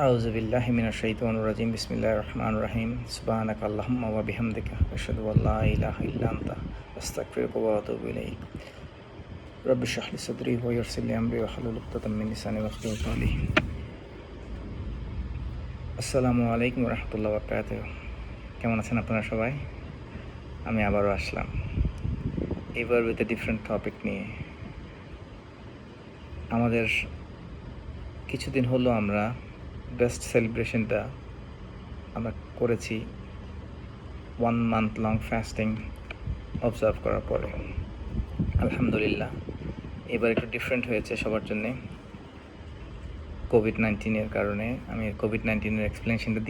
আউযু বিল্লাহি মিনাশ শাইতানির রাজিম বিসমিল্লাহির রহমানির রহিম সুবহানাকা আল্লাহুম্মা ওয়া বিহামদিকা আশহাদু আল্লা ইলাহা ইল্লা আনতা আস্তাগফিরুকা ওয়া আতুবু ইলাইক রব্বি ইশরাহ লি সাদরি ওয়া ইয়াসসির লি আমরি ওয়াহলুল উকদাতাম মিন লিসানি ইয়াফকাহু কওলি। আসসালামু আলাইকুম ওয়া রাহমাতুল্লাহি ওয়া বারাকাতুহু। কেমন আছেন আপনারা সবাই? আমি আবারও আসলাম এবার উইথ এ ডিফারেন্ট টপিক নিয়ে। আমাদের কিছুদিন হলো আমরা বেস্ট সেলিব্রেশনটা আমরা করেছি 1 month লং ফাস্টিং অবজার্ভ করার পরে। আলহামদুলিল্লাহ এবার একটু ডিফারেন্ট হয়েছে সবার জন্যে কোভিড-19-এর কারণে। আমি কোভিড-19-এর এক্সপ্লেনেশনটা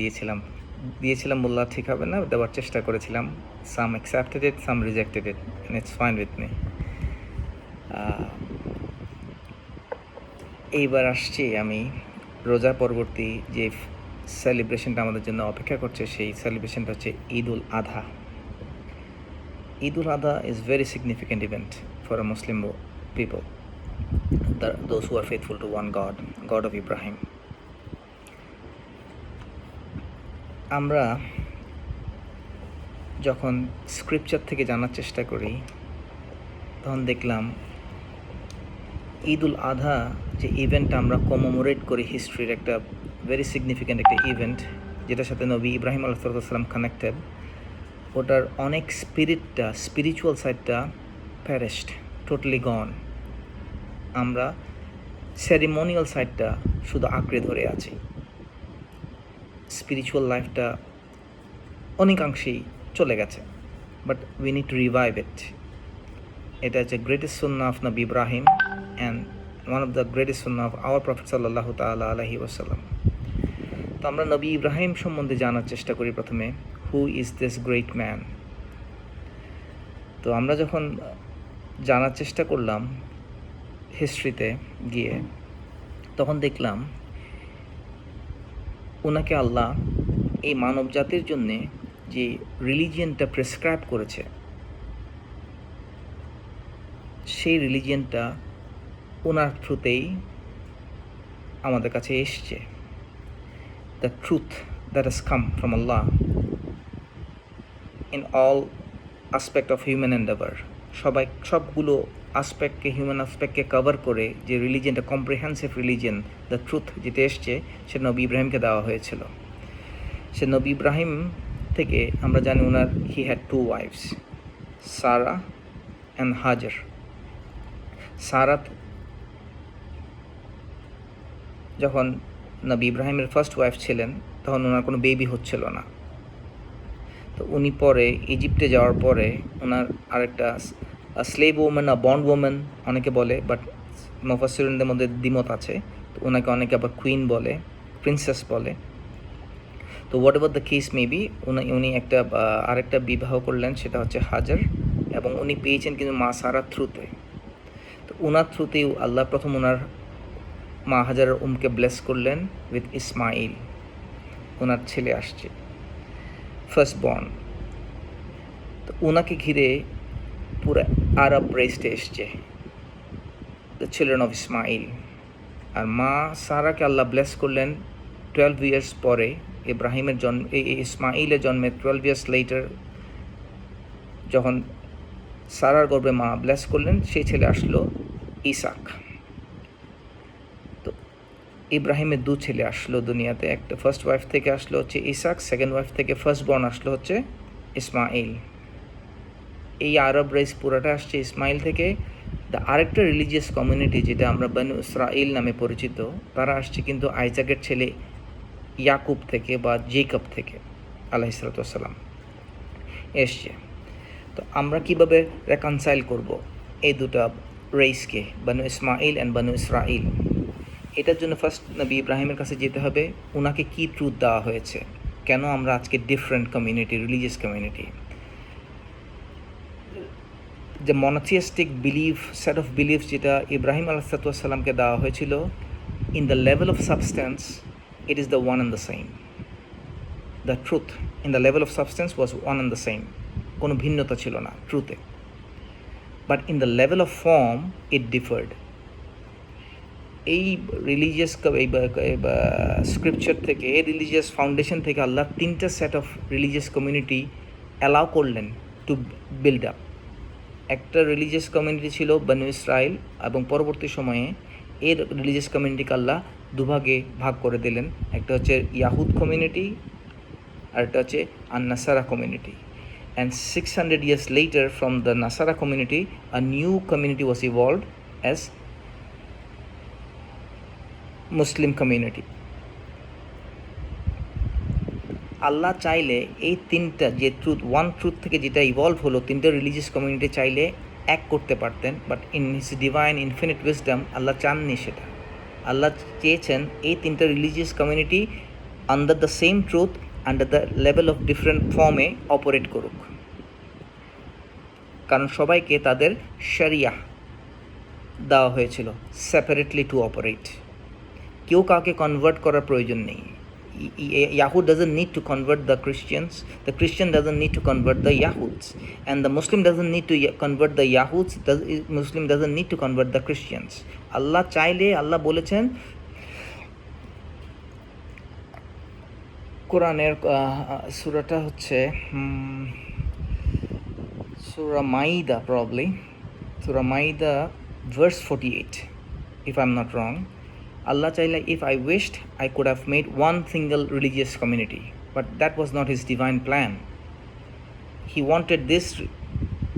দিয়েছিলাম বললে ঠিক হবে না, দেওয়ার চেষ্টা করেছিলাম। Some accepted it, some rejected it, and it's fine with me. এইবার আসছি আমি রোজা পরবর্তী যে সেলিব্রেশনটা আমাদের জন্য অপেক্ষা করছে, সেই সেলিব্রেশনটা হচ্ছে ঈদ উল আধা। ঈদ উল আধা is very significant event for a Muslim people, those who are faithful to one God of Ibrahim. আমরা যখন স্ক্রিপচার থেকে জানার চেষ্টা করি তখন দেখলাম ঈদ উল আধা যে ইভেন্টটা আমরা কমেমোরেট করি, হিস্ট্রির একটা ভেরি সিগনিফিক্যান্ট একটা ইভেন্ট, যেটার সাথে নবী ইব্রাহিম আলাইহিস সালাম কানেক্টেড। ওটার অনেক স্পিরিচুয়াল সাইডটা প্যারেস্ট, টোটালি গন। আমরা সেরিমোনিয়াল সাইডটা শুধু আঁকড়ে ধরে আছি। স্পিরিচুয়াল লাইফটা অনেকাংশেই চলে গেছে, but we need to revive it. এটা হচ্ছে গ্রেটেস্ট সুন্নাহ অফ নবী Ibrahim and one of the greatest সুন্নাহ অফ আওয়ার প্রফেট সাল্লাল্লাহু তাআলা আলাইহি ওয়াসাল্লাম। তো আমরা নবী ইব্রাহিম সম্বন্ধে জানার চেষ্টা করি প্রথমে, who is this great man. তো আমরা যখন জানার চেষ্টা করলাম হিস্ট্রিতে গিয়ে, তখন দেখলাম ওনাকে আল্লাহ এই মানব জাতির জন্যে যে রিলিজিয়নটা প্রেসক্রাইব করেছে, সেই রিলিজিয়নটা ওনার থ্রুতেই আমাদের কাছে এসছে। The truth that has come from Allah in all aspect of human endeavour. সবগুলো আসপেক্টকে, হিউম্যান আসপেক্টকে কভার করে যে রিলিজিয়নটা, কম্প্রিহেন্সিভ রিলিজিয়ন, দ্য ট্রুথ যেটা এসছে, সে নবী ইব্রাহিমকে দেওয়া হয়েছিল। সে নবী ইব্রাহিম থেকে আমরা জানি ওনার he had 2 wives, Sara and Hajar. Sara যখন নবী ইব্রাহিমের ফার্স্ট ওয়াইফ ছিলেন, তখন ওনার কোনো বেবি হচ্ছিল না। তো উনি পরে ইজিপ্টে যাওয়ার পরে ওনার আরেকটা স্লেভ ওম্যান, বন্ড ওম্যান অনেকে বলে, বাট মুফাসসিরিনদের মধ্যে দ্বিমত আছে। তো ওনাকে অনেকে আবার কুইন বলে, প্রিন্সেস বলে। তো what ever the case maybe, উনি আরেকটা বিবাহ করলেন, সেটা হচ্ছে হাজার, এবং উনি পেয়েছেন কিন্তু মা সারার থ্রুতে। তো ওনার থ্রুতেই আল্লাহ প্রথম ওনার মা হাজারের উমকে ব্লেস করলেন উইথ ইসমাইল। ওনার ছেলে আসছে, ফার্স্ট বর্ন। তো ওনাকে ঘিরে পুরো আরব রেসটা এসছে, দ্য চিলড্রেন অফ ইসমাইল। আর মা সারাকে আল্লাহ ব্লেস করলেন 12 years পরে ইব্রাহিমের জন্ম, ইসমাইলের জন্মে 12 years লেটার, যখন সারার গর্ভে মা ব্লেস করলেন, সেই ছেলে আসলো ইসাক। তো ইব্রাহিমের 2 ছেলে আসলো দুনিয়াতে। একটা ফার্স্ট ওয়াইফ থেকে আসলো হচ্ছে ইসাক, সেকেন্ড ওয়াইফ থেকে ফার্স্ট বর্ন আসলো হচ্ছে ইসমাইল। এই আরব রেস পুরাটা আসছে ইসমাইল থেকে। আরেকটা রিলিজিয়াস কমিউনিটি যেটা আমরা বনু ইসরাইল নামে পরিচিত, তারা আসছে কিন্তু আইজাকের ছেলে ইয়াকুব থেকে বা জেকব থেকে আলাইহিস সালাতু ওয়াস সালাম এসছে। তো আমরা কিভাবে রেকনসাইল করব এই দুটা রেসকে, বনু ইসমাইল অ্যান্ড বনু ইসরাইল? এটার জন্য ফার্স্ট নবী ইব্রাহিমের কাছে যেতে হবে, ওনাকে কি ট্রুথ দেওয়া হয়েছে, কেন আমরা আজকে ডিফারেন্ট কমিউনিটি, রিলিজিয়াস কমিউনিটি। যে মনোথিয়াস্টিক সেট অফ বিলিফ যেটা ইব্রাহিম আলাইহিস সালামকে দেওয়া হয়েছিল, in the level of substance it is the one and the same. The truth in the level of substance was one and the same. কোনো ভিন্নতা ছিল না ট্রুথে, but in the level of form it differed. এই religious scripture থেকে, religious foundation থেকে আল্লাহ 3টা set of religious community allow করলেন টু বিল্ড আপ। একটা রিলিজিয়াস কমিউনিটি ছিল বনু ইসরাইল, এবং পরবর্তী সময়ে এর রিলিজিয়াস কমিউনিটিকে আল্লাহ দুভাগে ভাগ করে দিলেন। একটা হচ্ছে ইয়াহুদ কমিউনিটি, আর একটা হচ্ছে আন-নাসারা community. And 600 years later, from the Nasara community, a new community was evolved as Muslim community. আল্লাহ চাইলে এই 3টা যে ওয়ান ট্রুথ থেকে যেটা ইভলভ হলো, 3টা রিলিজিয়াস কমিউনিটি চাইলে এক করতে পারতেন, but in his divine infinite wisdom Allah চাননি সেটা। আল্লাহ চেয়েছেন এই 3টা religious community under the same truth, under the level of different ফর্মে অপারেট করুক, কারণ সবাইকে তাদের শরিয়াহ দেওয়া হয়েছিল সেপারেটলি টু অপারেট। কেউ কাউকে কনভার্ট করার প্রয়োজন নেই। Yahud doesn't need to convert the Christians, the Christian doesn't need to convert the Yahuds, and the Muslim doesn't need to convert the Yahuds, Muslim doesn't need to convert the Christians. আল্লাহ চাইলে, আল্লাহ বলেছেন কোরআনের সূরাটা হচ্ছে সূরা মাইদা, probably সূরা মাইদা verse 48, if I'm not wrong. Allah চাইলে, if I wished, I could have made one single religious community, but that was not his divine plan. He wanted this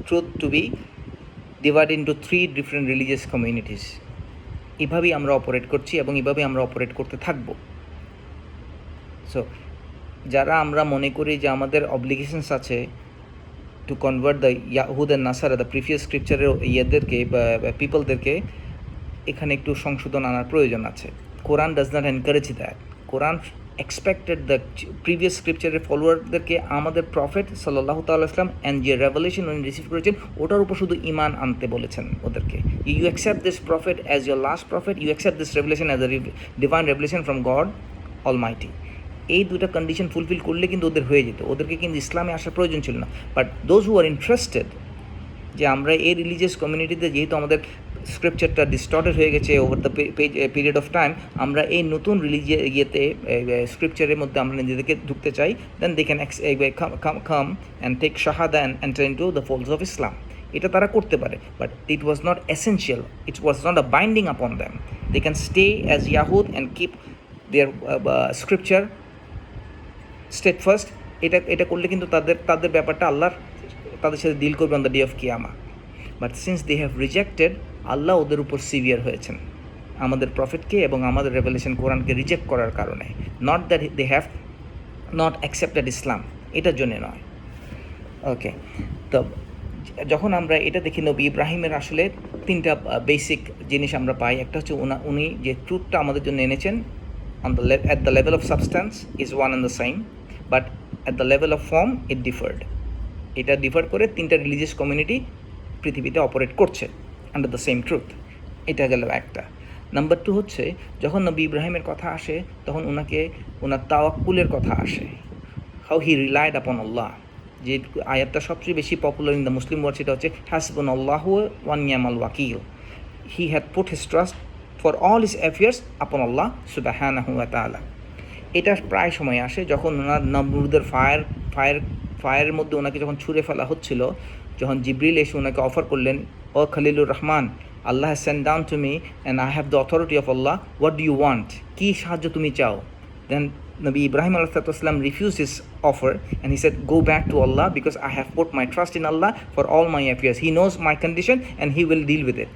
truth to be divided into 3 different religious communities. এভাবেই আমরা operate করছি এবং এভাবেই আমরা operate করতে থাকব। So যারা আমরা মনে করি যে আমাদের অব্লিগেশনস আছে টু কনভার্ট দ্য ইয়াহুদ অ্যান্ড নাসারা, দ্য প্রিভিয়াস স্ক্রিপচারের ইয়েদেরকে বা পিপলদেরকে, এখানে একটু সংশোধন আনার প্রয়োজন আছে। Quran does not encourage that. Quran expected the previous স্ক্রিপচারের ফলোয়ারদেরকে আমাদের প্রফেট সাল্লাল্লাহু তাআলা ইসলাম অ্যান্ড যে রেভেলেশন উনি রিসিভ করেছেন ওটার উপর শুধু ইমান আনতে বলেছেন ওদেরকে। You accept this prophet as your last prophet, you accept this revelation as a divine revelation from God Almighty. এই দুটা কন্ডিশন ফুলফিল করলে কিন্তু ওদের হয়ে যেত, ওদেরকে কিন্তু ইসলামে আসার প্রয়োজন ছিল না। But those who are interested যে আমরা এই রিলিজিয়াস কমিউনিটিতে, যেহেতু আমাদের স্ক্রিপচারটা ডিস্টর্টেড হয়ে গেছে over the period of time, আমরা এই নতুন স্ক্রিপচারের মধ্যে আমরা নিজেদেরকে ঢুকতে চাই, then they can come and take শাহাদা and enter into the folds of Islam. এটা তারা করতে পারে, but it was not essential, it was not a binding upon them. They can stay as ইয়াহুদ and keep their scripture state first. এটা করলে কিন্তু তাদের ব্যাপারটা আল্লাহর তাদের সাথে ডিল করবে অন দ্য ডে অফ কিয়ামা। But since they have rejected, Allah ওদের উপর সিভিয়ার হয়েছেন আমাদের প্রফেটকে এবং আমাদের রেভেলেশন কোরআনকে রিজেক্ট করার কারণে। Not that they have not accepted Islam, এটার জন্যে নয়। ওকে, তো যখন আমরা এটা দেখি নবী ইব্রাহিমের আসলে 3টা বেসিক জিনিস আমরা পাই। একটা হচ্ছে উনি যে ট্রুথটা আমাদের জন্য এনেছেন at the level of substance is one and the same, but at the level of form it differed. এটা ডিফার করে 3টা রিলিজিয়াস কমিউনিটি পৃথিবীতে অপারেট করছে আন্ডার দ্য সেম ট্রুথ। এটা গেল একটা। নাম্বার 2 হচ্ছে যখন নবী ইব্রাহিমের কথা আসে তখন ওনার তাওয়াক্কুলের কথা আসে, হাউ হি রিলাইড আপন আল্লাহ। যে আয়াতটা সবচেয়ে বেশি popular in the Muslim world সেটা হচ্ছে হাসবুনাল্লাহু ওয়া নি'মাল ওয়াকিল। He had put his trust for all his affairs upon Allah সুবহানাহু ওয়া তাআলা। এটা প্রায় সময় আসে যখন ওনার নমরুদের ফায়ারের মধ্যে ওনাকে যখন ছুঁড়ে ফেলা হচ্ছিল, যখন জিবরিল এসে ওনাকে অফার করলেন, ও খলিলুর রহমান, Allah has sent down to me and I have the authority of Allah, what do you want, কী সাহায্য তুমি চাও? দেন নবী ইব্রাহিম আলাইহিসসালাম refuse his offer and he said, go back to Allah because I have put my trust in Allah for all my affairs, he knows my condition and he will deal with it,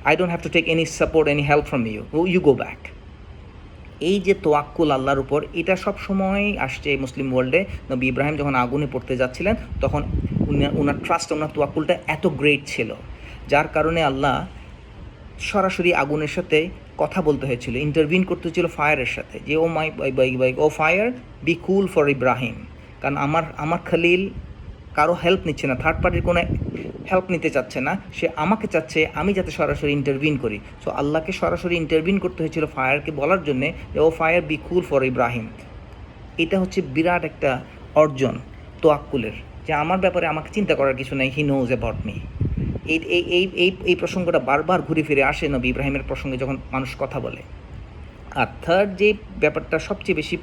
I don't have to take any support, any help from you go back. এই যে তোয়াক্কুল আল্লাহর উপর, এটা সব সময় আসছে এই মুসলিম ওয়ার্ল্ডে। নবী ইব্রাহিম যখন আগুনে পড়তে যাচ্ছিলেন তখন ওনার ট্রাস্ট, ওনার তোয়াক্কুলটা এত গ্রেট ছিল, যার কারণে আল্লাহ সরাসরি আগুনের সাথে কথা বলতে হয়েছিল, ইন্টারভিন করতে হয়েছিল ফায়ারের সাথে, যে O my O fire be cool for Ibrahim. কারণ আমার খলিল কারো হেল্প নিচ্ছে না, থার্ড পার্টির কোনো হেল্প নিতে চাচ্ছে না, সে আমাকে চাচ্ছে আমি যাতে সরাসরি ইন্টারভিন করি। সো আল্লাহকে সরাসরি ইন্টারভিন করতে হয়েছিল ফায়ারকে বলার জন্যে যে O fire be cool for Ibrahim. এটা হচ্ছে বিরাট একটা অর্জন তোয়াক্কুলের, যে আমার ব্যাপারে আমাকে চিন্তা করার কিছু নেই, হি নোজ অ্যাবাউট মি। এই এই এই এই এই প্রসঙ্গটা বারবার ঘুরে ফিরে আসে নবী ইব্রাহিমের প্রসঙ্গে যখন মানুষ কথা বলে। আর থার্ড যে ব্যাপারটা সবচেয়ে বেশি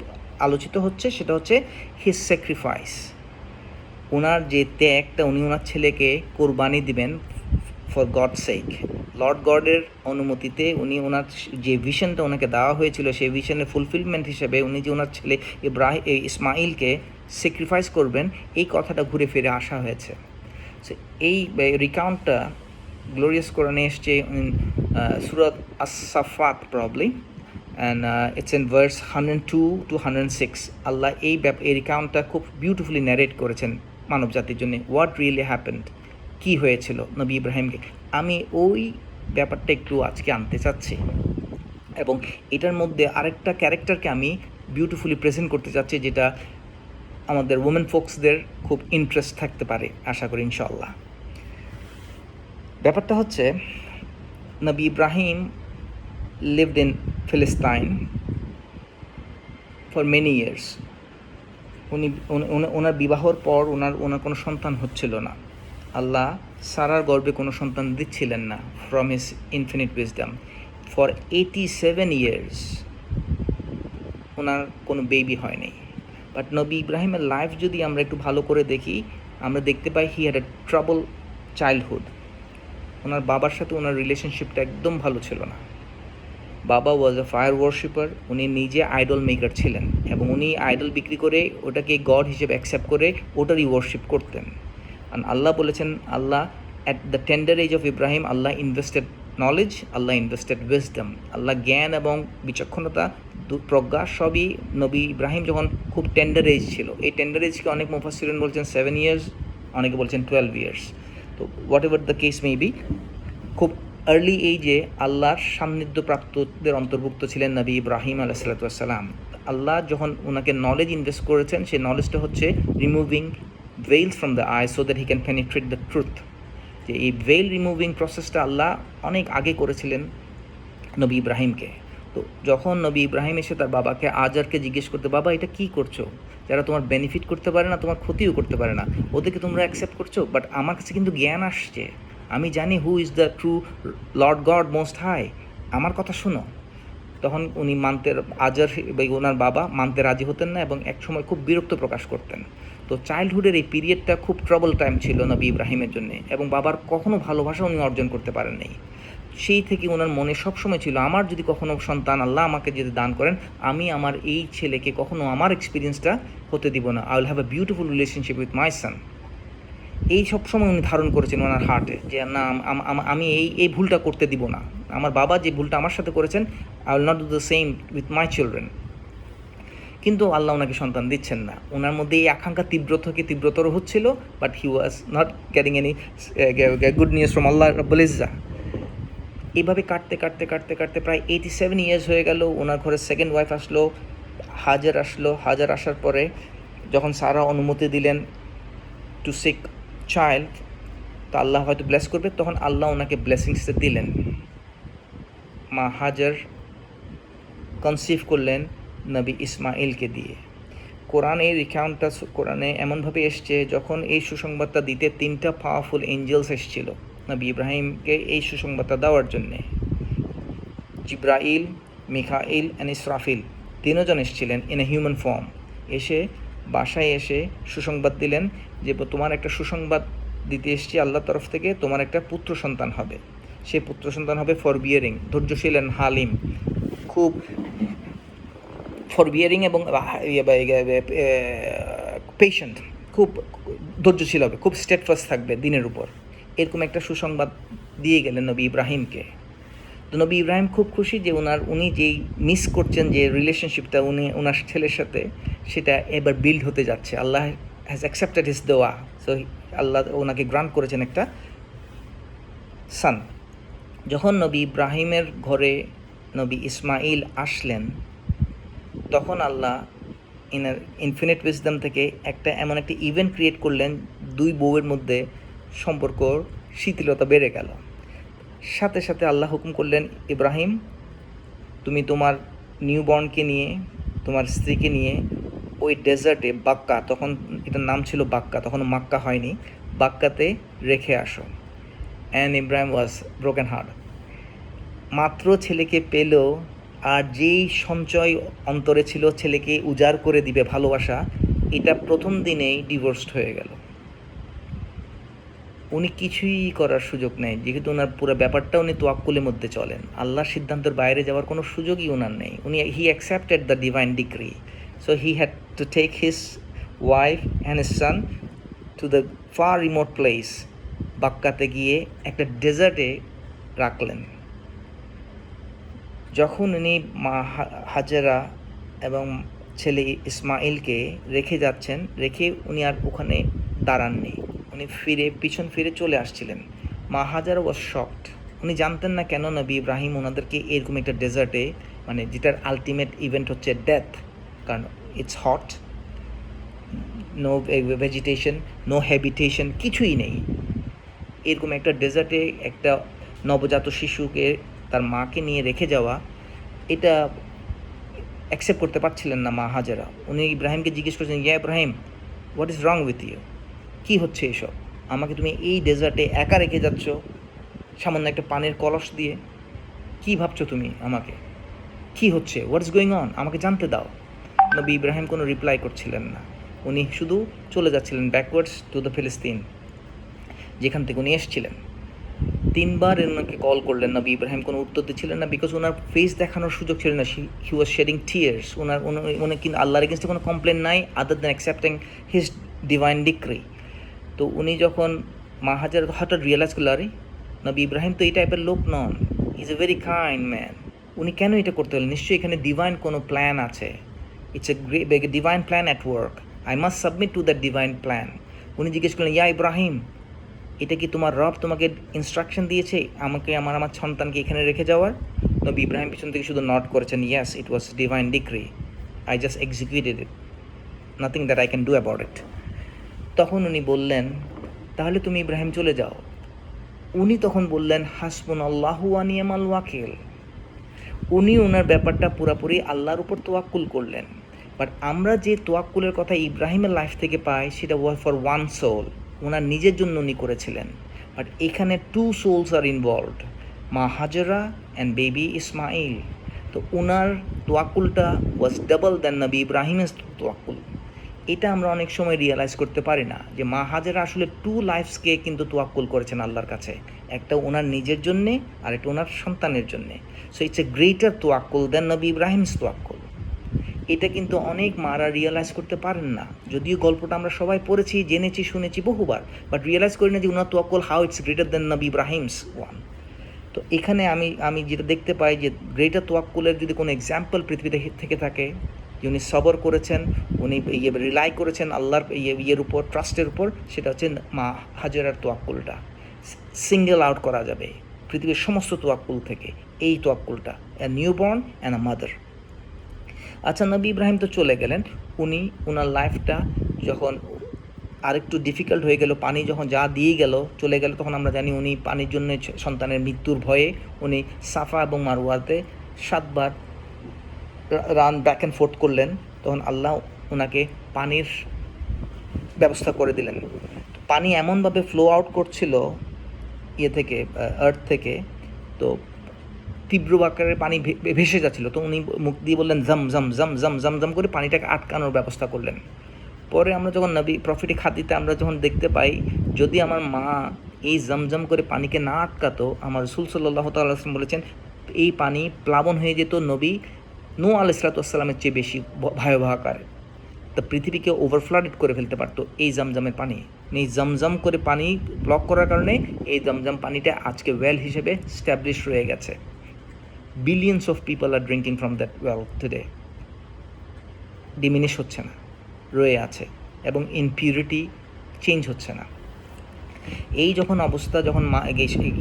আলোচিত হচ্ছে সেটা হচ্ছে হিজ স্যাক্রিফাইস, ওনার যে ত্যাগটা, উনি ওনার ছেলেকে কোরবানি দিবেন ফর গড সেক, লর্ড গডের অনুমতিতে উনি ওনার যে ভিশনটা ওনাকে দেওয়া হয়েছিল সেই ভিশনের ফুলফিলমেন্ট হিসেবে উনি যে ওনার ছেলে ইসমাইলকে স্যাক্রিফাইস করবেন, এই কথাটা ঘুরে ফিরে আসা হয়েছে। সো এই রিকাউন্টটা গ্লোরিয়াস কোরআনে এসছে ইন সুরাত আস-সাফাত probably, and it's in verse 102 to 106। Allah এই রিকাউন্টটা খুব বিউটিফুলি ন্যারেট করেছেন মানব জাতির জন্য, হোয়াট রিয়েলি হ্যাপেন্ড, কী হয়েছিল নবী ইব্রাহিমকে। আমি ওই ব্যাপারটা একটু আজকে আনতে চাচ্ছি, এবং এটার মধ্যে আরেকটা ক্যারেক্টারকে আমি বিউটিফুলি প্রেজেন্ট করতে চাচ্ছি, যেটা আমাদের ওমেন ফোকসদের খুব ইন্টারেস্ট থাকতে পারে আশা করি ইনশাআল্লাহ। ব্যাপারটা হচ্ছে নবী Ibrahim lived in Palestine for many years। ওনার বিবাহর পর ওনার কোনো সন্তান হচ্ছিল না। আল্লাহ সারার গর্ভে কোনো সন্তান দিচ্ছিলেন না from his infinite wisdom. For 87 years ওনার কোনো বেবি হয়নি। বাট নবী ইব্রাহিমের লাইফ যদি আমরা একটু ভালো করে দেখি, আমরা দেখতে পাই he had a trouble childhood. ওনার বাবার সাথে ওনার রিলেশনশিপটা একদম ভালো ছিল না। বাবা ওয়াজ এ ফায়ার ওয়ার্শিপার, উনি নিজে আইডল মেকার ছিলেন, এবং উনি আইডল বিক্রি করে ওটাকে গড হিসেবে অ্যাকসেপ্ট করে ওটারই ওয়ার্শিপ করতেন। আর আল্লাহ বলেছেন, Allah at the tender age of Ibrahim Allah invested knowledge, Allah invested wisdom. Allah জ্ঞান এবং বিচক্ষণতা, প্রজ্ঞা সবই নবী ইব্রাহিম যখন খুব টেন্ডার এজ ছিল, এই টেন্ডার এজকে অনেক মুফাসসিরিন বলছেন 7 years, অনেকে বলছেন 12 years। তো what ever the case may be, খুব আর্লি এইজে আল্লাহর সান্নিধ্যপ্রাপ্তদের অন্তর্ভুক্ত ছিলেন নবী ইব্রাহিম আলাইহিসসালাম। আল্লাহ যখন ওনাকে নলেজ ইনভেস্ট করেছেন, সেই নলেজটা হচ্ছে removing veils from the eye so that he can penetrate the truth। যে এই ভেইল রিমুভিং প্রসেসটা আল্লাহ অনেক আগে করেছিলেন নবী ইব্রাহিমকে। তো যখন নবী ইব্রাহিম এসে তার বাবাকে আজারকে জিজ্ঞেস করতে, বাবা এটা কী করছো, যারা তোমার বেনিফিট করতে পারে না, তোমার ক্ষতিও করতে পারে না, ওদেরকে তোমরা অ্যাকসেপ্ট করছো, বাট আমার কাছে কিন্তু জ্ঞান আসছে, আমি জানি who is the true Lord God most high, আমার কথা শোনো। তখন উনি আজার ওনার বাবা মানতে রাজি হতেন না, এবং একসময় খুব বিরক্ত প্রকাশ করতেন। তো চাইল্ডহুডের এই পিরিয়ডটা খুব ট্রাবল টাইম ছিল নবী ইব্রাহিমের জন্য, এবং বাবার কখনো ভালোবাসা উনি অর্জন করতে পারেননি। সেই থেকে ওনার মনে সবসময় ছিল, আমার যদি কখনো সন্তান আল্লাহ আমাকে যদি দান করেন, আমি আমার এই ছেলেকে কখনো আমার এক্সপিরিয়েন্সটা হতে দিব না, I will have a beautiful relationship with my son. এই সবসময় উনি ধারণ করেছেন ওনার হার্টে, যে না আমি এই ভুলটা করতে দিব না, আমার বাবা যে ভুলটা আমার সাথে করেছেন, I will not do the same with my children. কিন্তু আল্লাহ ওনাকে সন্তান দিচ্ছেন না। ওনার মধ্যে এই আকাঙ্ক্ষা তীব্রতর হচ্ছিল, but he was not getting any good news from Allah রাব্বুল ইজ্জা। এইভাবে কাটতে কাটতে কাটতে কাটতে প্রায় 87 years হয়ে গেল। ওনার ঘরে সেকেন্ড ওয়াইফ আসলো, হাজার আসার পরে যখন সারা অনুমতি দিলেন টু সিক চাইল্ড, তো আল্লাহ হয়তো ব্লেস করবে, তখন আল্লাহ ওনাকে ব্লেসিংস দিলেন। মা হাজার কনসিভ করলেন নবী ইসমাইলকে দিয়ে। কোরআনের রিকাউন্টটা কোরআনে এমনভাবে এসছে, যখন এই সুসংবাদটা দিতে 3টা পাওয়ারফুল এঞ্জেলস এসেছিল নবী ইব্রাহিমকে এই সুসংবাদটা দেওয়ার জন্যে। জিব্রাইল, মিকাইল অ্যান্ড ইসরাফিল 3 জন এসেছিলেন ইন এ হিউম্যান ফর্ম। এসে বাসায় এসে সুসংবাদ দিলেন যে তোমার একটা সুসংবাদ দিতে এসেছি আল্লাহর তরফ থেকে, তোমার একটা পুত্র সন্তান হবে। সে পুত্র সন্তান হবে ফরবিয়ারিং, ধৈর্যশীল অ্যান্ড হালিম, খুব ফরবিয়ারিং এবং পেশেন্ট, খুব ধৈর্যশীল হবে, খুব স্টেটফাস্ট থাকবে দিনের উপর। এরকম একটা সুসংবাদ দিয়ে গেলেন নবী ইব্রাহিমকে। তো নবী ইব্রাহিম খুব খুশি যে উনি যেই মিস করছেন যে রিলেশনশিপটা ওনার ছেলের সাথে, সেটা এবার বিল্ড হতে যাচ্ছে। আল্লাহ হ্যাজ অ্যাকসেপ্টেড হিজ দোয়া, সো আল্লাহ ওনাকে গ্রান্ট করেছেন একটা সান। যখন নবী ইব্রাহিমের ঘরে নবী ইসমাইল আসলেন, তখন আল্লাহ ইনার ইনফিনিট উইজডম থেকে এমন একটা ইভেন্ট ক্রিয়েট করলেন, 2 বউয়ের মধ্যে সম্পর্ক শিথিলতা বেড়ে গেল। সাথে সাথে আল্লাহ হুকুম করলেন, ইব্রাহিম তুমি তোমার নিউবর্নকে নিয়ে, তোমার স্ত্রীকে নিয়ে ওই ডেজার্টে বাক্কা, তখন এটার নাম ছিল বাক্কা, তখন মাক্কা হয়নি, বাক্কাতে রেখে আসো। And Ibrahim was broken heart. মাত্র ছেলেকে পেল, আর যেই সঞ্চয় অন্তরে ছিল ছেলেকে উজাড় করে দিবে ভালোবাসা, এটা প্রথম দিনেই ডিভোর্সড হয়ে গেল। উনি কিছুই করার সুযোগ নেই, যেহেতু ওনার পুরো ব্যাপারটা উনি তোয়াক্কুলের মধ্যে চলেন, আল্লাহর সিদ্ধান্তের বাইরে যাওয়ার কোনো সুযোগই ওনার নেই। He accepted the divine decree, so he had to take his wife and his son to the far remote place. বাক্কাতে গিয়ে একটা ডেজার্টে রাখলেন। যখন উনি মা হাজেরা এবং ছেলে ইসমাইলকে রেখে যাচ্ছেন, রেখে উনি আর ওখানে দাঁড়াননি, উনি পিছন ফিরে চলে আসছিলেন। মা হাজারা ওয়াজ শকড। উনি জানতেন না কেন নবী ইব্রাহিম ওনাদেরকে এরকম একটা ডেজার্টে, মানে যেটার আলটিমেট ইভেন্ট হচ্ছে ডেথ, কারণ it's hot, no vegetation, no habitation, কিছুই নেই, এরকম একটা ডেজার্টে একটা নবজাত শিশুকে তার মাকে নিয়ে রেখে যাওয়া, এটা অ্যাকসেপ্ট করতে পারছিলেন না মা হাজেরা। উনি ইব্রাহিমকে জিজ্ঞেস করছেন, ইয়া Ibrahim, what is wrong with you? কী হচ্ছে এসব? আমাকে তুমি এই ডেজার্টে একা রেখে যাচ্ছ সামান্য একটা পানির কলস দিয়ে? কি ভাবছো তুমি আমাকে? কি হচ্ছে? What is going on? আমাকে জানতে দাও। নবী ইব্রাহিম কোনো রিপ্লাই করছিলেন না, উনি শুধু চলে যাচ্ছিলেন ব্যাকওয়ার্ডস টু দ্য ফিলিস্তিন, যেখান থেকে উনি এসেছিলেন। 3 বার ওনাকে কল করলেন, নবী ইব্রাহিম কোনো উত্তর দিচ্ছিলেন না, বিকজ ওনার ফেস দেখানোর সুযোগ ছিল না। হি ওয়াজ শেডিং টিয়ার্স। উনি কিন্তু আল্লাহর এগেনস্টে কোনো কমপ্লেন নাই other than accepting his divine decree. তো উনি যখন মা হাজার হঠাৎ রিয়েলাইজ করল, আরে নবী ইব্রাহিম তো এই টাইপের লোক নন, is a very kind man, উনি কেন এটা করতে হলেন? নিশ্চয়ই এখানে ডিভাইন কোনো প্ল্যান আছে, it's a divine plan at work, I must submit to that divine plan. উনি জিজ্ঞেস করলেন, ইয়া ইব্রাহিম, এটা কি তোমার রব তোমাকে ইনস্ট্রাকশন দিয়েছে আমাকে আমার সন্তানকে এখানে রেখে যাওয়ার? নবী ইব্রাহিম পিছন থেকে শুধু নট করেছেন, yes, it was divine decree, I just executed it, nothing that I can do about it. তখন উনি বললেন, তাহলে তুমি ইব্রাহিম চলে যাও। উনি তখন বললেন, হাসবুনাল্লাহু ওয়া নি'মাল ওয়াকিল। উনি ওনার ব্যাপারটা পুরোপুরি আল্লাহর উপর তোয়াক্কুল করলেন। বাট আমরা যে তোয়াক্কুলের কথা ইব্রাহিমের লাইফ থেকে পাই, সেটা ওয়াজ ফর ওয়ান সোল, ওনার নিজের জন্য উনি করেছিলেন। বাট এখানে 2 souls আর ইনভলভড, মা হাজেরা অ্যান্ড বেবি ইসমাইল। তো ওনার তোয়াক্কুলটা ওয়াজ ডাবল দ্যান নবী ইব্রাহিমের তোয়াক্কুল। এটা আমরা অনেক সময় রিয়েলাইজ করতে পারি না, যে মা হাজেরা আসলে 2 লাইফসকে কিন্তু তোয়াক্কুল করেছেন আল্লাহর কাছে, একটা ওনার নিজের জন্যে আর একটা ওনার সন্তানের জন্যে। সো ইটস এ গ্রেটার তোয়াক্কুল দ্যান নবী ইব্রাহিমস তোয়াক্কুল। এটা কিন্তু অনেক মারা রিয়েলাইজ করতে পারেন না, যদিও গল্পটা আমরা সবাই পড়েছি, জেনেছি, শুনেছি বহুবার, বাট রিয়েলাইজ করি না যে ওনার তোয়াক্কুল হাউ ইটস গ্রেটার দ্যান নবী ইব্রাহিমস ওয়ান। তো এখানে আমি যেটা দেখতে পাই, যে গ্রেটার তোয়াক্কুলের যদি কোনো এক্সাম্পল পৃথিবীতে থেকে থাকে, যে উনি সবর করেছেন, উনি রিলাই করেছেন আল্লাহর ইয়ের উপর, ট্রাস্টের উপর, সেটা হচ্ছে মা হাজেরার তোয়াক্কুলটা। সিঙ্গেল আউট করা যাবে পৃথিবীর সমস্ত তোয়াক্কুল থেকে এই তোয়াক্কুলটা, a new born and a mother. আচ্ছা, নবী ইব্রাহিম তো চলে গেলেন, উনি ওনার লাইফটা যখন আরেকটু ডিফিকাল্ট হয়ে গেল, পানি যখন যা দিয়ে গেল, চলে গেল, তখন আমরা জানি উনি পানির জন্য সন্তানের মৃত্যুর ভয়ে উনি সাফা এবং মারওয়াতে 7 বার রান ব্যাক অ্যান্ড ফোর্থ করলেন। তখন আল্লাহ ওনাকে পানির ব্যবস্থা করে দিলেন। পানি এমনভাবে ফ্লো আউট করছিল ইয়ে থেকে, আর্থ থেকে, তো তীব্র আকারে পানি ভেসে যাচ্ছিল। তো উনি মুখ দিয়ে বললেন, জম জম জম জম জম জম করে পানিটাকে আটকানোর ব্যবস্থা করলেন। পরে আমরা যখন নবী প্রফিটিক হাদিসে আমরা যখন দেখতে পাই, যদি আমার মা এই জমজম করে পানিকে না আটকাতো, আমার রাসূল সাল্লাল্লাহু তাআলা আলাইহি ওয়াসাল্লাম বলেছেন, এই পানি প্লাবন হয়ে যেত নবী নূহ আলাইহিস সালামের চেয়ে বেশি ভয়াবহ আকারে। তা পৃথিবীকে ওভারফ্লাডেড করে ফেলতে পারতো এই জমজমের পানি। এই জমজম করে পানি ব্লক করার কারণে এই জমজম পানিটা আজকে ওয়েল হিসেবে স্ট্যাবলিশ রয়ে গেছে। Billions of people are drinking from that well today. Diminish হচ্ছে না, রয়ে আছে, এবং ইনপিউরিটি চেঞ্জ হচ্ছে না। এই যখন অবস্থা যখন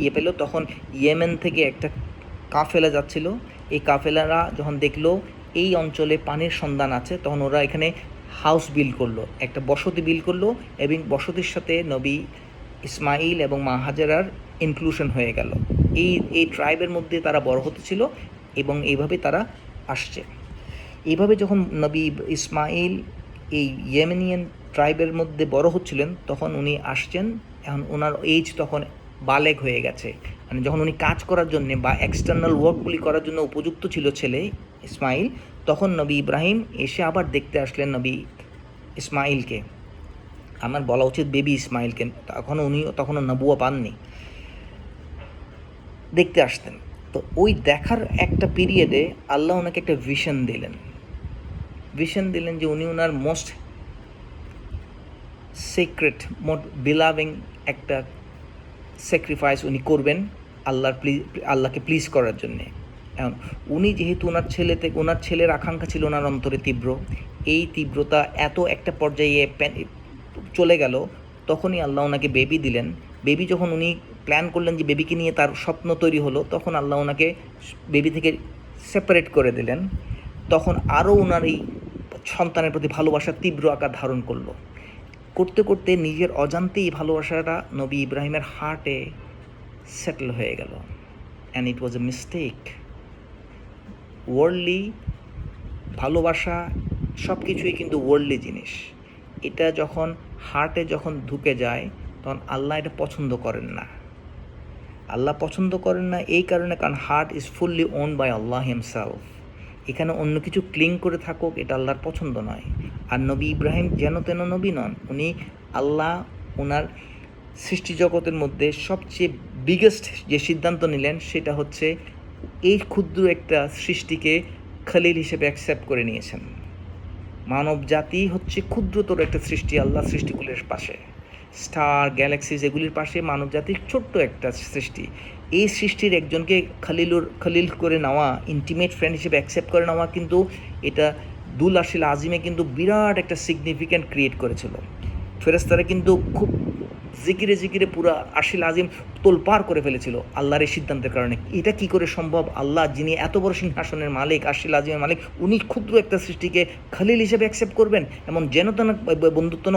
ইয়ে পেল, তখন ইয়েমেন থেকে একটা কাফেলা যাচ্ছিল। এই কাফেলারা যখন দেখলো এই অঞ্চলে পানির সন্ধান আছে, তখন ওরা এখানে হাউস বিল্ড করলো, একটা বসতি বিল্ড করলো, এবং বসতির সাথে নবী ইসমাইল এবং মা হাজেরার ইনক্লুশন হয়ে গেল। এই ট্রাইবের মধ্যে তারা বড় হতেছিল, এবং এইভাবে তারা আসছে। এইভাবে যখন নবী ইসমাইল এই ইয়েমেনিয়ান ট্রাইবের মধ্যে বড় হচ্ছিলেন, তখন উনি আসছেন। এখন ওনার এজ তখন বালেগ হয়ে গেছে, মানে যখন উনি কাজ করার জন্যে বা এক্সটার্নাল ওয়ার্কগুলি করার জন্য উপযুক্ত ছিল ছেলে ইসমাইল, তখন নবী ইব্রাহিম এসে আবার দেখতে আসলেন নবী ইসমাইলকে। আমার বলা উচিত বেবি ইসমাইলকে, তখনও নবুয়া পাননি, দেখতে আসতেন। তো ওই দেখার একটা পিরিয়ডে আল্লাহ ওনাকে একটা ভিশন দিলেন যে উনি ওনার মোস্ট সিক্রেট বিলাভিং একটা স্যাক্রিফাইস উনি করবেন আল্লাহকে প্লিজ করার জন্যে। এখন উনি যেহেতু ওনার ছেলের আকাঙ্ক্ষা ছিল ওনার অন্তরে তীব্র, এই তীব্রতা এত একটা পর্যায়ে চলে গেল, তখনই আল্লাহ ওনাকে বেবি দিলেন। বেবি যখন উনি প্ল্যান করলেন যে বেবিকে নিয়ে তার স্বপ্ন তৈরি হলো, তখন আল্লাহ ওনাকে বেবি থেকে সেপারেট করে দিলেন। তখন আরও ওনার এই সন্তানের প্রতি ভালোবাসা তীব্র আকার ধারণ করতে করতে নিজের অজান্তেই ভালোবাসাটা নবী ইব্রাহিমের হার্টে সেটেল হয়ে গেল। And it was a mistake. Worldly ভালোবাসা সব কিছুই কিন্তু ওয়ার্ল্ডলি জিনিস। এটা যখন হার্টে ঢুকে যায়, তখন আল্লাহ এটা পছন্দ করেন না। এই কারণে, কারণ heart is fully own by Allah himself. এখানে অন্য কিছু ক্লিং করে থাকুক, এটা আল্লাহর পছন্দ নয়। আর নবী ইব্রাহিম যেন তেন নবী নন, উনি আল্লাহ ওনার সৃষ্টি জগতের মধ্যে সবচেয়ে বিগেস্ট যে সিদ্ধান্ত নিলেন, সেটা হচ্ছে এই ক্ষুদ্র একটা সৃষ্টিকে খলিল হিসেবে অ্যাকসেপ্ট করে নিয়েছেন। মানব জাতি হচ্ছে ক্ষুদ্রতর একটা সৃষ্টি আল্লাহ সৃষ্টিগুলির পাশে, স্টার গ্যালাক্সিস এগুলির পাশে মানব জাতির ছোট্ট একটা সৃষ্টি। এই সৃষ্টির একজনকে খলিল করে নেওয়া, ইন্টিমেট ফ্রেন্ড হিসেবে অ্যাকসেপ্ট করে নেওয়া, কিন্তু এটা দুল আরশিল আজিমে কিন্তু বিরাট একটা সিগনিফিক্যান্ট ক্রিয়েট করেছিল। ফেরেশতারা কিন্তু খুব জিকিরে পুরো আরশিল আজিম তোলপাড় করে ফেলেছিল আল্লাহর এই সিদ্ধান্তের কারণে। এটা কি করে সম্ভব? আল্লাহ যিনি এত বড় সিংহাসনের মালিক, আরশিল আজিমের মালিক, উনি ক্ষুদ্র একটা সৃষ্টিকে খলিল হিসেবে অ্যাকসেপ্ট করবেন, এমন যেনতেন বন্ধুত্ব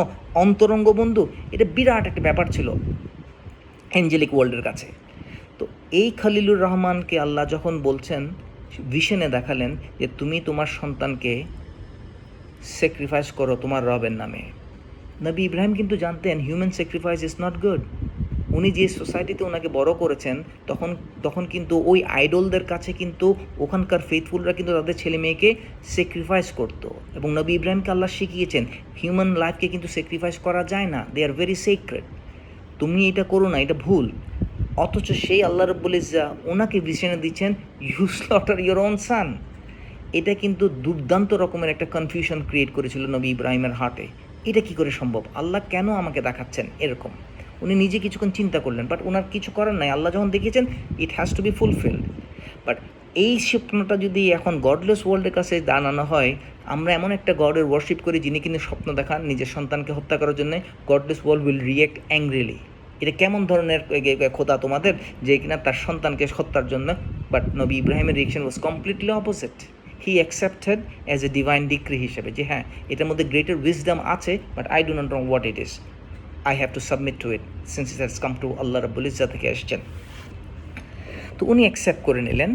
অন্তরঙ্গ বন্ধু। এটা বিরাট একটা ব্যাপার ছিল অ্যাঞ্জেলিক ওয়ার্ল্ডের কাছে। তো এই খলিলুর রহমানকে আল্লাহ যখন বলছেন, ভিশনে দেখালেন যে তুমি তোমার সন্তানকে স্যাক্রিফাইস করো তোমার রবের নামে। নবী ইব্রাহিম কিন্তু জানতেন human sacrifice is not good. উনি যে সোসাইটিতে ওনাকে বড় করেছেন, তখন কিন্তু ওই আইডলদের কাছে কিন্তু ওখানকার ফেথফুলরা কিন্তু তাদের ছেলে মেয়েকে স্যাক্রিফাইস করতো। এবং নবী ইব্রাহিমকে আল্লাহ শিখিয়েছেন হিউম্যান লাইফকে কিন্তু স্যাক্রিফাইস করা যায় না, দে আর ভেরি সিক্রেট, তুমি এটা করো না, এটা ভুল। অথচ সেই আল্লাহ রাব্বুল ইজ্জত ওনাকে ভিশনে দিচ্ছেন, you slaughter your own son. এটা কিন্তু দুর্দান্ত রকমের একটা কনফিউশন ক্রিয়েট করেছিল নবী ইব্রাহিমের হার্টে। এটা কি করে সম্ভব? আল্লাহ কেন আমাকে দেখাচ্ছেন এরকম? উনি নিজে কিছুক্ষণ চিন্তা করলেন, বাট ওনার কিছু করার নাই। আল্লাহ যখন দেখিয়েছেন, it has to be fulfilled. But এই স্বপ্নটা যদি এখন গডলেস ওয়ার্ল্ডের কাছে দাঁড়ানো হয়, আমরা এমন একটা গডের ওয়ার্শিপ করি যিনি কিন্তু স্বপ্ন দেখান নিজের সন্তানকে হত্যা করার জন্য, godless world will react angrily. এটা কেমন ধরনের খোদা তোমাদের, যে কিনা তার সন্তানকে হত্যার জন্য? বাট নবী ইব্রাহিমের reaction was completely opposite. He accepted as a divine decree হিসেবে যে হ্যাঁ, এটার মধ্যে গ্রেটার উইজডম আছে, but I do not know what it is. I have to submit to it since it has come to Allah রাব্বুল ইজ্জত থেকে আসছেন। তো উনি অ্যাকসেপ্ট করে নিলেন,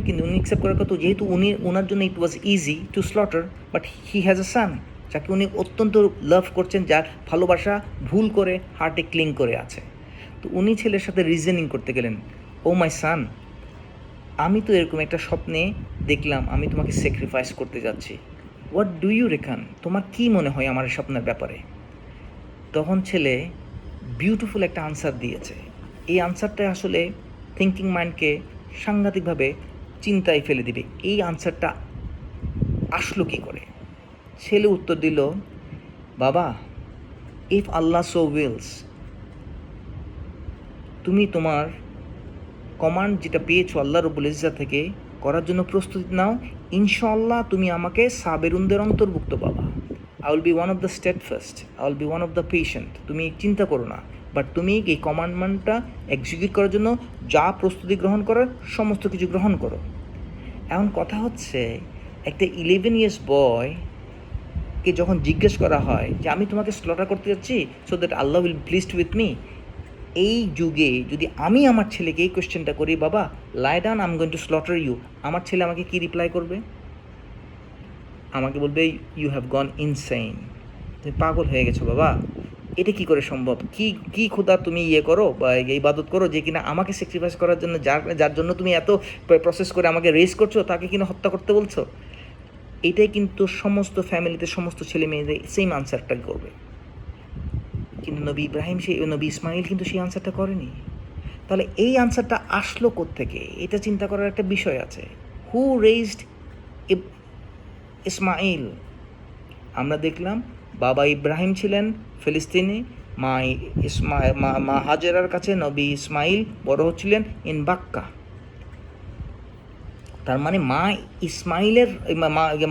কিন্তু উনি অ্যাকসেপ্ট করার কথা, যেহেতু ওনার জন্য it was easy to slaughter, but he has a son যাকে উনি অত্যন্ত লাভ করছেন, যার ভালোবাসা ভুল করে হার্টে ক্লিং করে আছে। তো উনি ছেলের সাথে রিজনিং করতে গেলেন, ও মাই সান, আমি তো এরকম একটা স্বপ্নে দেখলাম আমি তোমাকে স্যাক্রিফাইস করতে যাচ্ছি, হোয়াট ডু ইউ রেকন, তোমার কী মনে হয় আমার স্বপ্নের ব্যাপারে? তখন ছেলে বিউটিফুল একটা আনসার দিয়েছে। এই আনসারটা আসলে থিঙ্কিং মাইন্ডকে সাংঘাতিকভাবে চিন্তায় ফেলে দিবে। এই আনসারটা আসলো কী করে? ছেলে উত্তর দিল, বাবা, ইফ আল্লাহ সো উইলস, তুমি তোমার কমান্ড যেটা পেয়েছো আল্লাহ রাব্বুল ইজ্জত থেকে করার জন্য প্রস্তুতি নাও, ইনশাআল্লাহ তুমি আমাকে সাবেরুনদের অন্তর্ভুক্ত পাবা। I will be one of the steadfast, I will be one of the patient. তুমি চিন্তা করো না, বাট তুমি এই কমান্ডমেন্টটা এক্সিকিউট করার জন্য যা প্রস্তুতি গ্রহণ করার সমস্ত কিছু গ্রহণ করো। এখন কথা হচ্ছে, একটা 11 ইয়ার্স বয়কে যখন জিজ্ঞেস করা হয় যে আমি তোমাকে স্লটার করতে যাচ্ছি so that Allah will pleased with me, এই যুগে যদি আমি আমার ছেলেকে এই কোয়েশ্চেনটা করি, বাবা lie down, I am going to slaughter you, আমার ছেলে আমাকে কি রিপ্লাই করবে? আমাকে বলবে, ইউ হ্যাভ গন ইনসেইন, তুমি পাগল হয়ে গেছো বাবা, এটা কি করে সম্ভব? কি কি খোদা তুমি ইয়ে করো বা ইবাদত করো যে কিনা আমাকে স্যাক্রিফাইস করার জন্য, যার জন্য তুমি এত প্রসেস করে আমাকে রেস করছো, তাকে কিনা হত্যা করতে বলছো? এটাই কিন্তু সমস্ত ফ্যামিলিতে সমস্ত ছেলে মেয়েদের সেম আনসারটা করবে। কিন্তু নবী ইব্রাহিম, নবী ইসমাইল কিন্তু সেই আনসারটা করেনি। তাহলে এই আনসারটা আসলো কোত্থেকে? এটা চিন্তা করার একটা বিষয় আছে। হু রেইজড ইসমাইল? আমরা দেখলাম বাবা ইব্রাহিম ছিলেন ফিলিস্তিনি, মা হাজেরার কাছে নবী ইসমাইল বড় হচ্ছিলেন ইন বাক্কা। তার মানে মা ইসমাইলের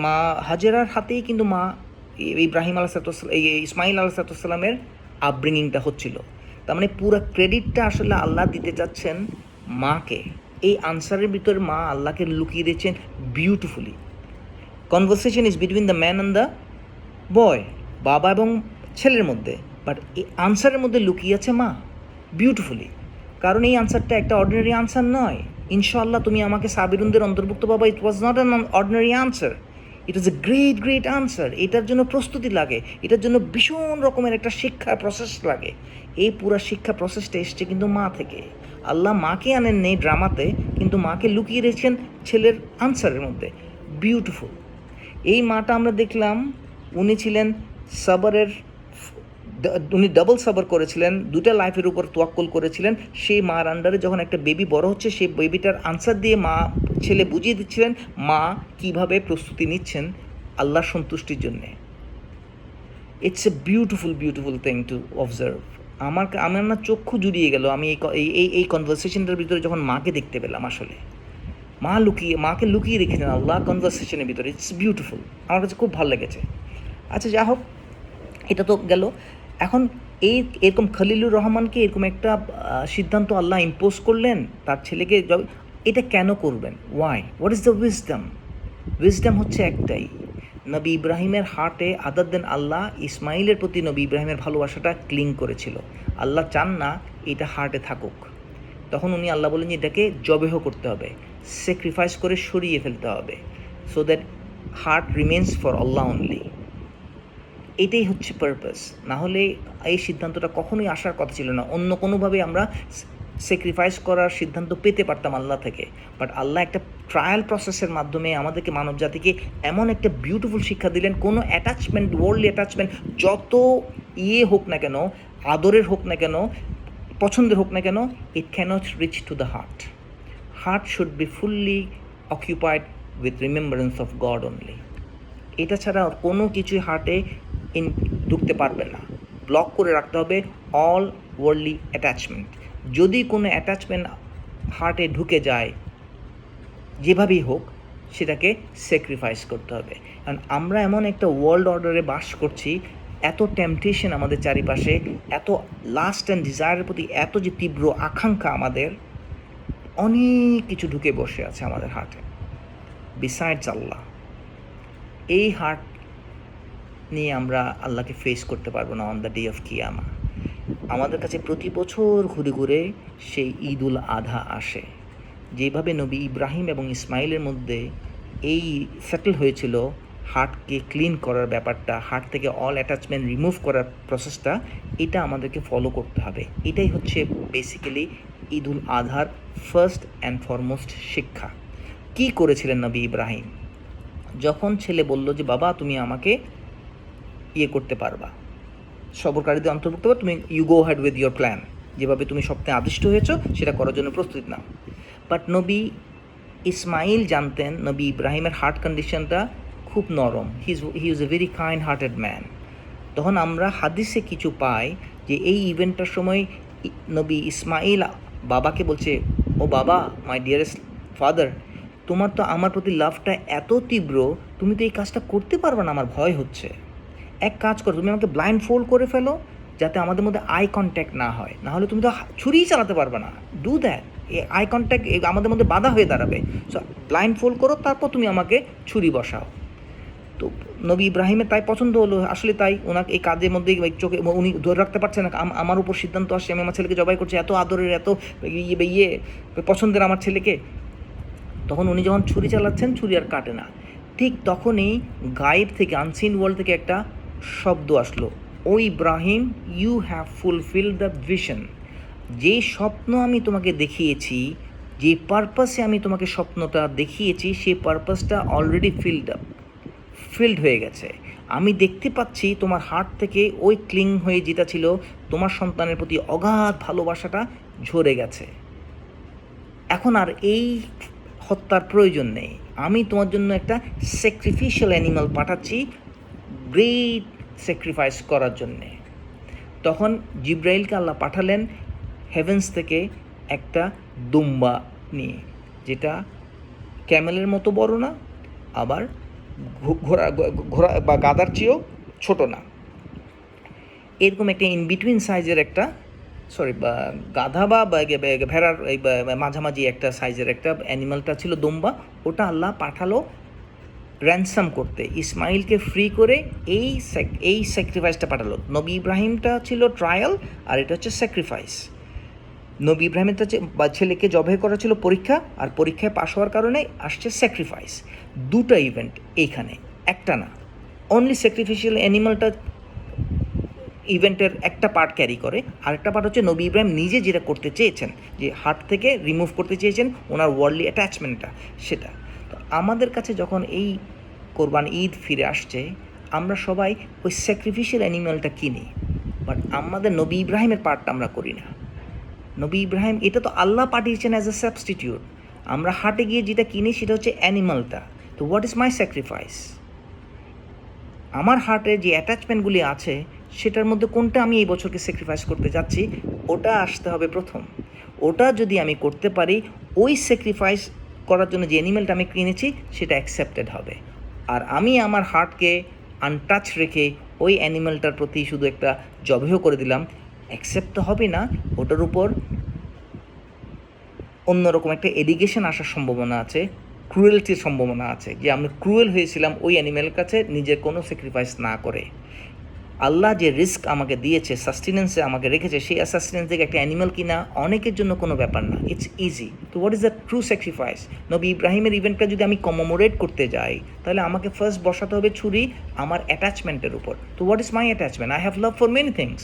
মা হাজেরার হাতেই কিন্তু ইব্রাহিম ইসমাইল আলাইহিসসালামের আপব্রিঙ্গিংটা হচ্ছিল। তার মানে পুরো ক্রেডিটটা আসলে আল্লাহ দিতে চাচ্ছেন মাকে। এই আনসারের ভিতরে মা আল্লাহকে লুকিয়ে দিয়েছেন beautifully. Conversation is between the man and the boy, বাবা এবং ছেলের মধ্যে, বাট এই আনসারের মধ্যে লুকিয়ে আছে মা বিউটিফুলি। কারণ এই আনসারটা একটা অর্ডিনারি আনসার নয়। ইনশাআল্লাহ তুমি আমাকে সাবিরুনদের অন্তর্ভুক্ত পাবা। It was not an ordinary answer, it was a great great answer. এটার জন্য প্রস্তুতি লাগে, এটার জন্য ভীষণ রকমের একটা শিক্ষা প্রসেস লাগে। এই পুরো শিক্ষা প্রসেসটা এসছে কিন্তু মা থেকে। আল্লাহ মাকে আনেন নেই ড্রামাতে, কিন্তু মাকে লুকিয়ে রেখেছেন ছেলের আনসারের মধ্যে। বিউটিফুল। এই মাটা আমরা দেখলাম উনি ছিলেন সাবরের, উনি ডাবল সাবর করেছিলেন, দুটা লাইফের উপর তোয়াক্কুল করেছিলেন। সেই মার আন্ডারে যখন একটা বেবি বড় হচ্ছে, সেই বেবিটার আনসার দিয়ে ছেলে বুঝিয়ে দিচ্ছিলেন মা কিভাবে প্রস্তুতি নিচ্ছেন আল্লাহর সন্তুষ্টির জন্যে। It's a beautiful thing to observe. আমার না চক্ষু জুড়িয়ে গেল আমি এই কনভারসেশনটার ভিতরে যখন মাকে দেখতে পেলাম। আসলে মাকে লুকিয়ে রেখেছেন আল্লাহ কনভারসেশনের ভিতরে। ইটস বিউটিফুল, আমার কাছে খুব ভালো লেগেছে। আচ্ছা, যা হোক, এটা তো গেল। এখন এরকম খলিলুর রহমানকে এরকম একটা সিদ্ধান্ত আল্লাহ ইম্পোজ করলেন তার ছেলেকে। এটা কেন করবেন? Why? What is the wisdom? Wisdom হচ্ছে একটাই, নবী ইব্রাহিমের হার্টে আদার দেন আল্লাহ ইসমাইলের প্রতি নবী ইব্রাহিমের ভালোবাসাটা ক্লিং করেছিল। আল্লাহ চান না এটা হার্টে থাকুক। তখন উনি আল্লাহ বলেন যে এটাকে জবেহ করতে হবে, স্যাক্রিফাইস করে সরিয়ে ফেলতে হবে, so that heart remains for Allah only. এটাই হচ্ছে পারপাস। না হলে এই সিদ্ধান্তটা কখনোই আসার কথা ছিল না। অন্য কোনোভাবে আমরা স্যাক্রিফাইস করার সিদ্ধান্ত পেতে পারতাম আল্লাহ থেকে। বাট আল্লাহ একটা ট্রায়াল প্রসেসের মাধ্যমে আমাদেরকে, মানব জাতিকে এমন একটা বিউটিফুল শিক্ষা দিলেন, কোনো অ্যাটাচমেন্ট, ওয়ার্ল্ডলি অ্যাটাচমেন্ট যত হোক না কেন, আদরের হোক না কেন, পছন্দের হোক না কেন, it cannot reach to the heart. Heart should be fully occupied with remembrance of God only. এটা ছাড়া কোনো কিছুই হার্টে ঢুকতে পারবে না। ব্লক করে রাখতে হবে অল ওয়ার্ল্ডলি অ্যাটাচমেন্ট। যদি কোনো অ্যাটাচমেন্ট হার্টে ঢুকে যায়, যেভাবেই হোক, সেটাকে স্যাক্রিফাইস করতে হবে। কারণ আমরা এমন একটা ওয়ার্ল্ড অর্ডারে বাস করছি, এত টেম্পটেশন আমাদের চারিপাশে, এত লাস্ট অ্যান্ড ডিজায়ারের প্রতি এত যে তীব্র আকাঙ্ক্ষা, আমাদের অনেক কিছু ঢুকে বসে আছে আমাদের হার্টে বিসাইডস আল্লাহ। এই হার্ট নিয়ে আমরা আল্লাহকে ফেস করতে পারবো না অন দ্য ডে অফ কিয়ামা। আমাদের কাছে প্রতি বছর ঘুরে ঘুরে সেই ঈদ উল আধা আসে। যেভাবে নবী ইব্রাহিম এবং ইসমাইলের মধ্যে এই সেটেল হয়েছিল হার্টকে ক্লিন করার ব্যাপারটা, হার্ট থেকে অল অ্যাটাচমেন্ট রিমুভ করার প্রসেসটা, এটা আমাদেরকে ফলো করতে হবে। এটাই হচ্ছে basically Eid ul Adha first and foremost শিক্ষা। কি করেছিলেন নবী ইব্রাহিম? যখন ছেলে বলল যে বাবা তুমি আমাকে করতে পারবা, সবরকারীদের অন্তর্ভুক্ত হবে, তুমি you go ahead with your plan, যেভাবে তুমি স্বপ্নে আদিষ্ট হয়েছো সেটা করার জন্য প্রস্তুত নাও। বাট নবী ইসমাইল জানতেন নবী ইব্রাহিমের হার্ট কন্ডিশনটা খুব নরম। He is a very kind hearted man. তখন আমরা হাদিসে কিছু পাই যে এই ইভেন্টটার সময় নবী ইসমাইল বাবাকে বলছে, ও বাবা, মাই ডিয়ারেস্ট ফাদার, তোমার তো আমার প্রতি লাভটা এত তীব্র, তুমি তো এই কাজটা করতে পারবে না, আমার ভয় হচ্ছে। এক কাজ করো, তুমি আমাকে ব্লাইন্ড ফোল্ড করে ফেলো, যাতে আমাদের মধ্যে আই কন্ট্যাক্ট না হয়, না হলে তুমি তো ছুরিই চালাতে পারবে না। Do that. এই আই কন্ট্যাক্ট আমাদের মধ্যে বাধা হয়ে দাঁড়াবে। সো ব্লাইন্ড ফোল্ড করো, তারপর তুমি আমাকে ছুরি বসাও। তো নবী ইব্রাহিমের তাই পছন্দ হলো। আসলে তাই ওনাকে এই কাজের মধ্যে চোখে উনি ধরে রাখতে পারছেন না। আমার উপর সিদ্ধান্ত আসছে, আমি আমার ছেলেকে জবাই করছি, এত আদরের, এত পছন্দের আমার ছেলেকে। তখন উনি যখন ছুরি চালাচ্ছেন, ছুরি আর কাটে না। ঠিক তখনই গায়েব থেকে, আনসিন ওয়ার্ল্ড থেকে একটা শব্দ আসলো, ও Ibrahim, you have fulfil the vision. যে স্বপ্ন আমি তোমাকে দেখিয়েছি, যে পারপাসে আমি তোমাকে স্বপ্নটা দেখিয়েছি, সেই পারপাসটা অলরেডি ফিল্ড হয়ে গেছে। আমি দেখতে পাচ্ছি তোমার হার্ট থেকে ওই ক্লিং হয়ে যেটা ছিল তোমার সন্তানের প্রতি অগাধ ভালোবাসাটা ঝরে গেছে। এখন আর এই হত্যার প্রয়োজন নেই। আমি তোমার জন্য একটা স্যাক্রিফিশিয়াল অ্যানিমাল পাঠাচ্ছি, গ্রেট স্যাক্রিফাইস করার জন্যে। তখন জিব্রাইলকে আল্লাহ পাঠালেন হেভেন্স থেকে একটা দুম্বা নিয়ে, যেটা ক্যামেলের মতো বড় না, আবার ঘোড়া বা গাধার চেয়েও ছোট না, এরকম একটা ইন বিটুইন সাইজের একটা গাধা বা ভেড়ার এই মাঝামাঝি একটা সাইজের একটা অ্যানিমালটা ছিল দুম্বা। ওটা আল্লাহ পাঠালো র্যানসাম করতে, ইসমাইলকে ফ্রি করে এই স্যাক্রিফাইসটা পাঠালো। নবী ইব্রাহিমটা ছিল ট্রায়াল, আর এটা হচ্ছে স্যাক্রিফাইস। নবী ইব্রাহিমের বা ছেলেকে জবাই করা ছিল পরীক্ষা, আর পরীক্ষায় পাশ হওয়ার কারণে আসছে স্যাক্রিফাইস। দুটো ইভেন্ট এইখানে, একটা না। অনলি স্যাক্রিফিশিয়াল অ্যানিমালটা ইভেন্টের একটা পার্ট ক্যারি করে, আরেকটা পার্ট হচ্ছে নবী ইব্রাহিম নিজে যেটা করতে চেয়েছেন, যে হার্ট থেকে রিমুভ করতে চেয়েছেন ওনার ওয়ার্ল্ডলি অ্যাটাচমেন্টটা, সেটা। তো আমাদের কাছে যখন এই কোরবান ঈদ ফিরে আসছে, আমরা সবাই ওই স্যাক্রিফিশিয়াল অ্যানিমালটা কিনি, বাট আমাদের নবী ইব্রাহিমের পার্টটা আমরা করি না। নবী ইব্রাহিম এটা তো আল্লাহ পাঠিয়েছেন অ্যাজ এ সাবস্টিটিউট। আমরা হাটে গিয়ে যেটা কিনি সেটা হচ্ছে অ্যানিমালটা। তো হোয়াট ইজ মাই স্যাক্রিফাইস? আমার হার্টে যে অ্যাটাচমেন্টগুলি আছে সেটার মধ্যে কোনটা আমি এই বছরকে স্যাক্রিফাইস করতে যাচ্ছি, ওটা আসতে হবে প্রথম। ওটা যদি আমি করতে পারি, ওই স্যাক্রিফাইস করার জন্য যে অ্যানিমেলটা আমি কিনেছি সেটা অ্যাকসেপ্টেড হবে। আর আমি আমার হার্টকে আনটাচ রেখে ওই অ্যানিমেলটার প্রতি শুধু একটা জবেহ করে দিলাম, অ্যাকসেপ্ট তো হবে না। ওটার উপর অন্যরকম একটা এডিগেশন আসার সম্ভাবনা আছে, ক্রুয়েলটির সম্ভাবনা আছে, যে আমি ক্রুয়েল হয়েছিলাম ওই অ্যানিমেলের কাছে নিজের কোনো স্যাক্রিফাইস না করে। আল্লাহ যে রিস্ক আমাকে দিয়েছে, সাস্টেনেন্সে আমাকে রেখেছে, সেই সাস্টেনেন্স থেকে একটা অ্যানিমাল কিনা অনেকের জন্য কোনো ব্যাপার না, ইটস ইজি। তো what is the true sacrifice? নবী ইব্রাহিমের ইভেন্টটা যদি আমি কমোমোরেট করতে যাই, তাহলে আমাকে ফার্স্ট বসাতে হবে ছুরি আমার অ্যাটাচমেন্টের উপর। তো what is my attachment? I have love for many things.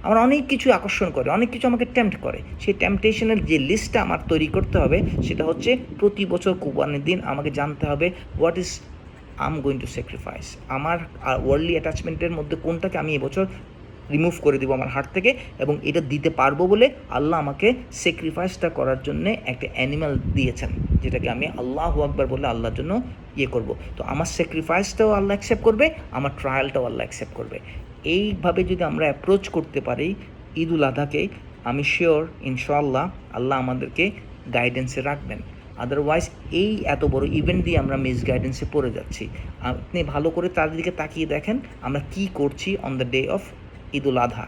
আমার অনেক কিছু আকর্ষণ করে, অনেক কিছু আমাকে টেম্পট করে। সেই টেম্পটেশনের যে লিস্টটা আমার তৈরি করতে হবে, সেটা হচ্ছে প্রতি বছর কুরবানির দিন আমাকে জানতে হবে what is I'm going to sacrifice. আমার ওয়ার্ল্ডলি অ্যাটাচমেন্টের মধ্যে কোনটাকে আমি এবছর রিমুভ করে দেবো আমার হার্ট থেকে, এবং এটা দিতে পারবো বলে আল্লাহ আমাকে স্যাক্রিফাইসটা করার জন্য একটা অ্যানিমাল দিয়েছেন, যেটাকে আমি আল্লাহু আকবার বলে আল্লাহর জন্য করব। তো আমার স্যাক্রিফাইসটাও আল্লাহ অ্যাকসেপ্ট করবে, আমার ট্রায়ালটাও আল্লাহ অ্যাকসেপ্ট করবে। এইভাবে যদি আমরা অ্যাপ্রোচ করতে পারি ঈদ উল আধাকে, আমি শিওর ইনশাআল্লাহ আল্লাহ আমাদেরকে গাইডেন্সে রাখবেন। আদারওয়াইজ এই এত বড় ইভেন্ট দিয়ে আমরা মিসগাইডেন্সে পড়ে যাচ্ছি। আপনি ভালো করে চারিদিকে তাকিয়ে দেখেন আমরা কি করছি on the day of Eid ul Adha.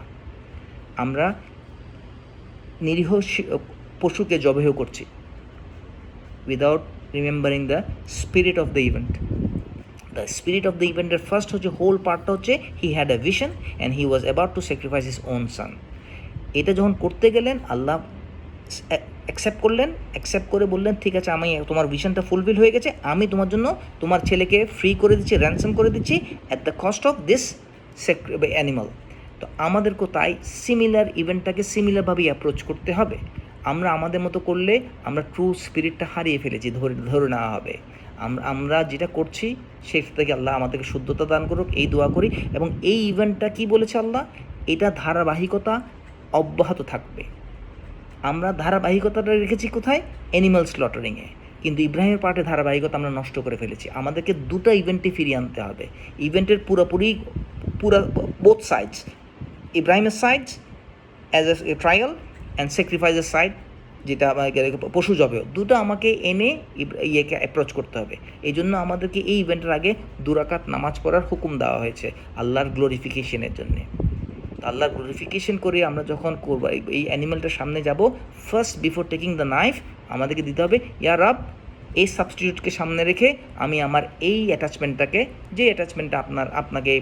আমরা নিরীহ পশুকে জবেহ করছি without remembering the spirit of the event. The spirit of the ইভেন্টের ফার্স্ট হচ্ছে হোল পার্টটা হচ্ছে he had a vision and he was about to sacrifice his own son. এটা যখন করতে গেলেন আল্লাহ অ্যাকসেপ্ট করলেন, অ্যাকসেপ্ট করে বললেন ঠিক আছে, আমি তোমার ভিশনটা ফুলফিল হয়ে গেছে, আমি তোমার জন্য তোমার ছেলেকে ফ্রি করে দিচ্ছি, র্যানসাম করে দিচ্ছি at the cost of this animal. তো আমাদেরকেও তাই সিমিলার ইভেন্টটাকে সিমিলারভাবেই অ্যাপ্রোচ করতে হবে। আমরা আমাদের মতো করলে আমরা ট্রু স্পিরিটটা হারিয়ে ফেলেছি, ধরে নেওয়া হবে। আমরা যেটা করছি সেটা থেকে আল্লাহ আমাদেরকে শুদ্ধতা দান করুক, এই দোয়া করি। এবং এই ইভেন্টটা কি বলেছে আল্লাহ, এটা ধারাবাহিকতা অব্যাহত থাকবে। আমরা ধারাবাহিকতাটা রেখেছি কোথায়? অ্যানিমাল স্লটারিংয়ে। কিন্তু ইব্রাহিমের পার্টে ধারাবাহিকতা আমরা নষ্ট করে ফেলেছি। আমাদেরকে দুটো ইভেন্টে ফিরিয়ে আনতে হবে। ইভেন্টের বোথ সাইডস, ইব্রাহিমের sides as a trial and স্যাক্রিফাইসের সাইড, যেটা আমাকে পশু জবে, দুটো আমাকে এনে ইয়েকে অ্যাপ্রোচ করতে হবে। এই জন্য আমাদেরকে এই ইভেন্টের আগে 2 রাকাত নামাজ পড়ার হুকুম দেওয়া হয়েছে আল্লাহর গ্লোরিফিকেশনের জন্যে। আল্লাহর গ্লোরিফিকেশন করে আমরা যখন করবো এই অ্যানিমালটার সামনে যাব, first before taking the knife আমাদেরকে দিতে হবে ইয়া রব, এই সাবস্টিটিউটকে সামনে রেখে আমি আমার এই অ্যাটাচমেন্টটাকে, যে অ্যাটাচমেন্টটা আপনাকে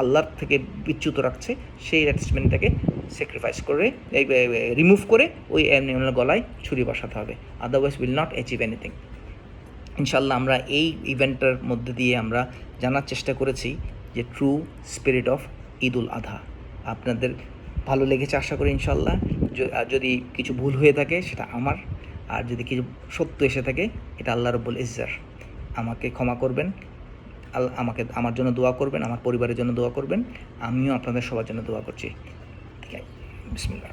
আল্লাহর থেকে বিচ্যুত রাখছে, সেই অ্যাটাচমেন্টটাকে স্যাক্রিফাইস করে রিমুভ করে ওই অ্যানিমালের গলায় ছুরি বসাতে হবে। Otherwise will not achieve anything. ইনশাল্লাহ আমরা এই ইভেন্টটার মধ্যে দিয়ে আমরা জানার চেষ্টা করেছি যে true spirit of Eid ul আধা। আপনাদের ভালো লেগেছে আশা করি ইনশাল্লাহ। আর যদি কিছু ভুল হয়ে থাকে সেটা আমার, আর যদি কিছু সত্য এসে থাকে এটা আল্লাহ রব্বুল ইজ্জার। আমাকে ক্ষমা করবেন, আমাকে আমার জন্য দোয়া করবেন, আমার পরিবারের জন্য দোয়া করবেন, আমিও আপনাদের সবার জন্য দোয়া করছি। ঠিক আছে, বিসমিল্লাহ।